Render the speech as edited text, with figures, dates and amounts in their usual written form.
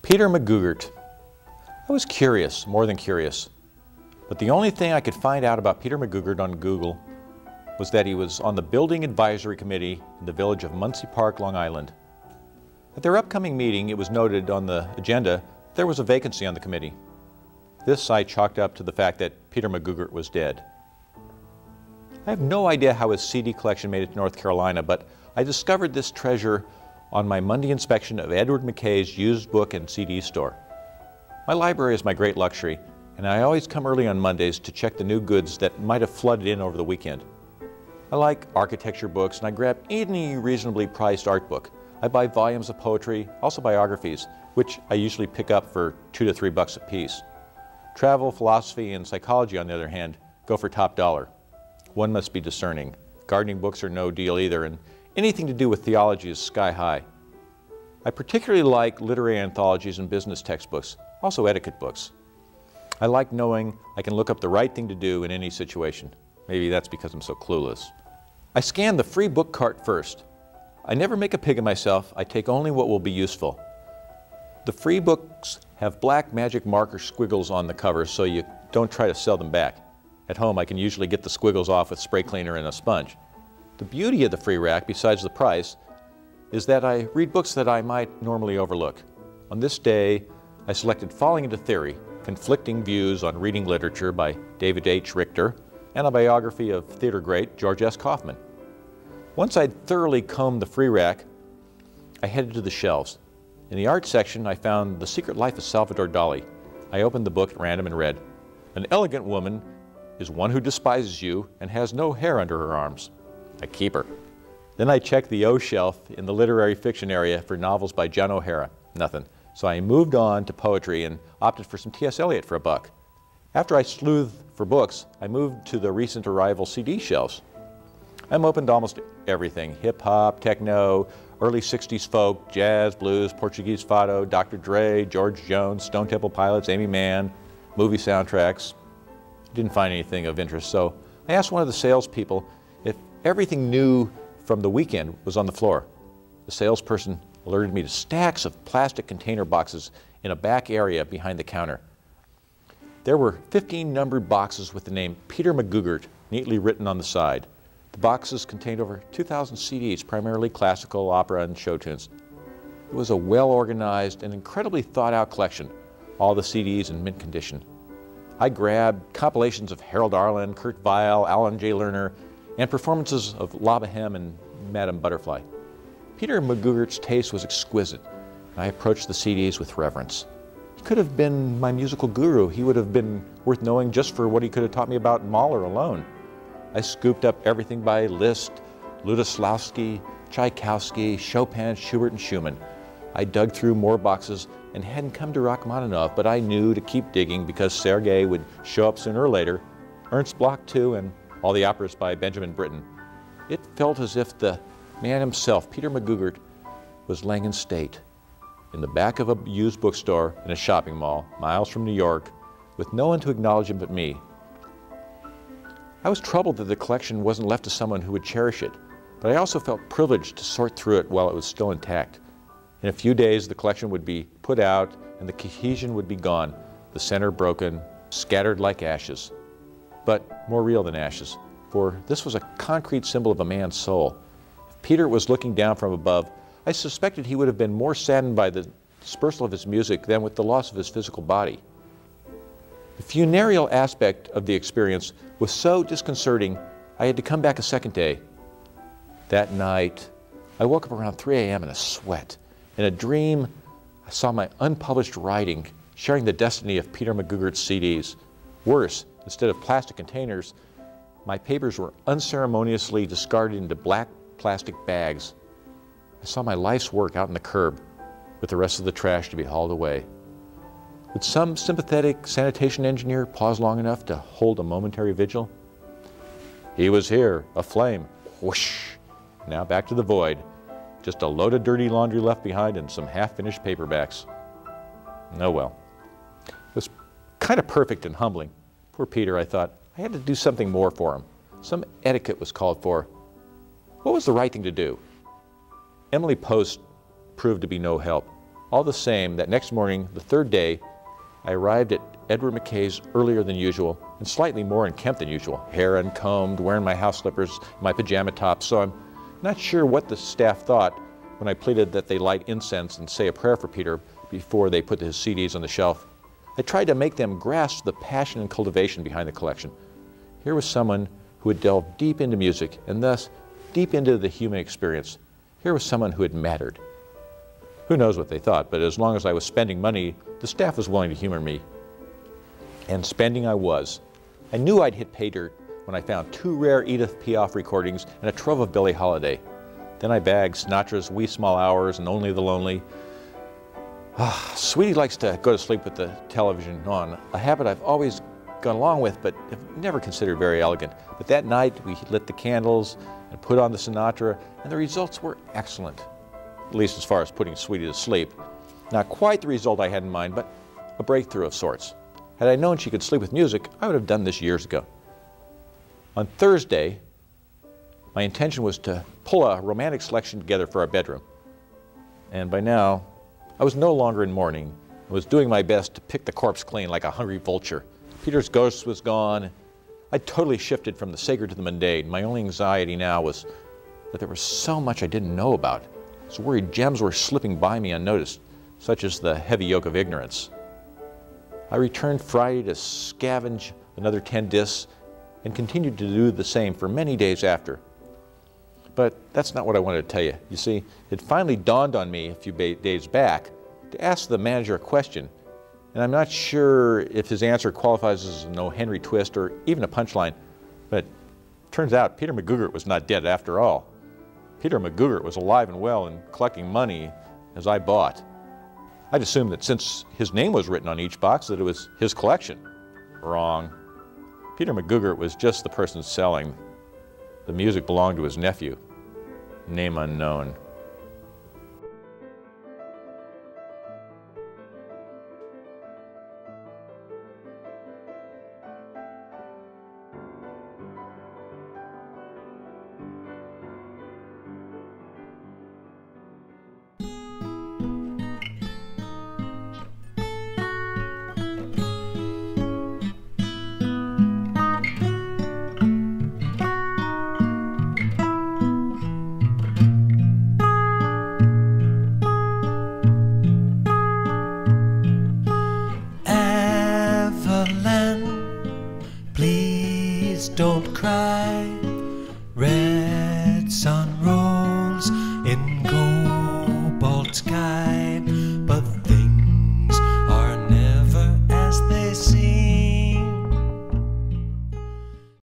Peter McGuggart. I was curious, more than curious, but the only thing I could find out about Peter McGuggart on Google was that he was on the Building Advisory Committee in the village of Muncie Park, Long Island. At their upcoming meeting, it was noted on the agenda there was a vacancy on the committee. This I chalked up to the fact that Peter McGuggart was dead. I have no idea how his CD collection made it to North Carolina, but I discovered this treasure on my Monday inspection of Edward McKay's used book and CD store. My library is my great luxury, and I always come early on Mondays to check the new goods that might have flooded in over the weekend. I like architecture books, and I grab any reasonably priced art book. I buy volumes of poetry, also biographies, which I usually pick up for $2 to $3 a piece. Travel, philosophy, and psychology, on the other hand, go for top dollar. One must be discerning. Gardening books are no deal either, and anything to do with theology is sky high. I particularly like literary anthologies and business textbooks, also etiquette books. I like knowing I can look up the right thing to do in any situation. Maybe that's because I'm so clueless. I scan the free book cart first. I never make a pig of myself. I take only what will be useful. The free books have black magic marker squiggles on the covers, so you don't try to sell them back. At home, I can usually get the squiggles off with spray cleaner and a sponge. The beauty of the free rack, besides the price, is that I read books that I might normally overlook. On this day, I selected Falling into Theory, Conflicting Views on Reading Literature by David H. Richter, and a biography of theater great George S. Kaufman. Once I'd thoroughly combed the free rack, I headed to the shelves. In the art section, I found The Secret Life of Salvador Dali. I opened the book at random and read, "An elegant woman is one who despises you and has no hair under her arms." I keep her. Then I checked the O shelf in the literary fiction area for novels by John O'Hara. Nothing. So I moved on to poetry and opted for some T.S. Eliot for $1. After I sleuthed for books, I moved to the recent arrival CD shelves. I'm open to almost everything: hip-hop, techno, early 60s folk, jazz, blues, Portuguese fado, Dr. Dre, George Jones, Stone Temple Pilots, Amy Mann, movie soundtracks. Didn't find anything of interest, so I asked one of the salespeople if everything new from the weekend was on the floor. The salesperson alerted me to stacks of plastic container boxes in a back area behind the counter. There were 15 numbered boxes with the name Peter McGuggart neatly written on the side. The boxes contained over 2,000 CDs, primarily classical, opera, and show tunes. It was a well-organized and incredibly thought-out collection, all the CDs in mint condition. I grabbed compilations of Harold Arlen, Kurt Weill, Alan J. Lerner, and performances of La Boheme and Madame Butterfly. Peter McGuggart's taste was exquisite, and I approached the CDs with reverence. He could have been my musical guru. He would have been worth knowing just for what he could have taught me about Mahler alone. I scooped up everything by Liszt, Lutoslawski, Tchaikovsky, Chopin, Schubert, and Schumann. I dug through more boxes and hadn't come to Rachmaninoff, but I knew to keep digging because Sergei would show up sooner or later, Ernst Bloch too, and all the operas by Benjamin Britten. It felt as if the man himself, Peter McGuggart, was laying in state in the back of a used bookstore in a shopping mall, miles from New York, with no one to acknowledge him but me. I was troubled that the collection wasn't left to someone who would cherish it, but I also felt privileged to sort through it while it was still intact. In a few days, the collection would be put out and the cohesion would be gone, the center broken, scattered like ashes. But more real than ashes, for this was a concrete symbol of a man's soul. If Peter was looking down from above, I suspected he would have been more saddened by the dispersal of his music than with the loss of his physical body. The funereal aspect of the experience was so disconcerting, I had to come back a second day. That night, I woke up around 3 a.m. in a sweat. In a dream, I saw my unpublished writing sharing the destiny of Peter McGuggart's CDs. Worse, instead of plastic containers, my papers were unceremoniously discarded into black plastic bags. I saw my life's work out in the curb, with the rest of the trash to be hauled away. Would some sympathetic sanitation engineer pause long enough to hold a momentary vigil? He was here, aflame. Whoosh! Now back to the void. Just a load of dirty laundry left behind and some half-finished paperbacks. Oh well. It was kind of perfect and humbling. Poor Peter, I thought. I had to do something more for him. Some etiquette was called for. What was the right thing to do? Emily Post proved to be no help. All the same, that next morning, the third day, I arrived at Edward McKay's earlier than usual and slightly more unkempt than usual. Hair uncombed, wearing my house slippers, my pajama top, so I'm not sure what the staff thought when I pleaded that they light incense and say a prayer for Peter before they put his CDs on the shelf. I tried to make them grasp the passion and cultivation behind the collection. Here was someone who had delved deep into music and thus deep into the human experience. Here was someone who had mattered. Who knows what they thought, but as long as I was spending money, the staff was willing to humor me. And spending I was. I knew I'd hit pay dirt when I found 2 rare Edith Piaf recordings and a trove of Billie Holiday. Then I bagged Sinatra's Wee Small Hours and Only the Lonely. Sweetie likes to go to sleep with the television on, a habit I've always gone along with but have never considered very elegant. But that night we lit the candles and put on the Sinatra, and the results were excellent, at least as far as putting Sweetie to sleep. Not quite the result I had in mind, but a breakthrough of sorts. Had I known she could sleep with music, I would have done this years ago. On Thursday, my intention was to pull a romantic selection together for our bedroom. And by now, I was no longer in mourning. I was doing my best to pick the corpse clean like a hungry vulture. Peter's ghost was gone. I totally shifted from the sacred to the mundane. My only anxiety now was that there was so much I didn't know about. I was worried gems were slipping by me unnoticed, such as the heavy yoke of ignorance. I returned Friday to scavenge another 10 discs and continued to do the same for many days after. But that's not what I wanted to tell you. You see, it finally dawned on me a few days back to ask the manager a question, and I'm not sure if his answer qualifies as a no Henry twist or even a punchline, but it turns out Peter McGuggart was not dead after all. Peter McGuggart was alive and well and collecting money as I bought. I'd assumed that since his name was written on each box that it was his collection. Wrong. Peter McGuggart was just the person selling. The music belonged to his nephew, name unknown. Don't cry, red sun rolls in cobalt sky.